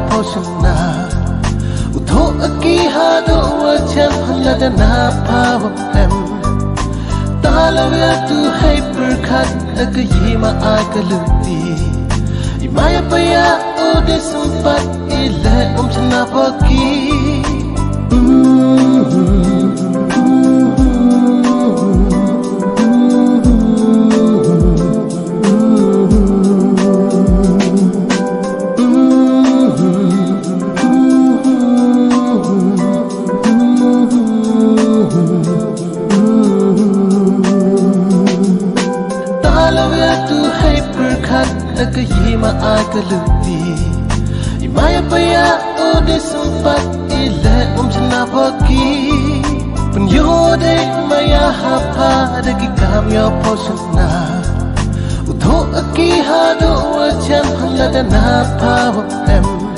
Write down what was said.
poshna utho aki hado wacham haladana pawam talawya tu hyper khat akayima akaluti imaya paya ode sampat ila umchna paki Nakayima akaluti imaya paya ode sempat ila umchna paki penyode maya hapa dagi kamyo posna utho aki hado wacham haladana pawam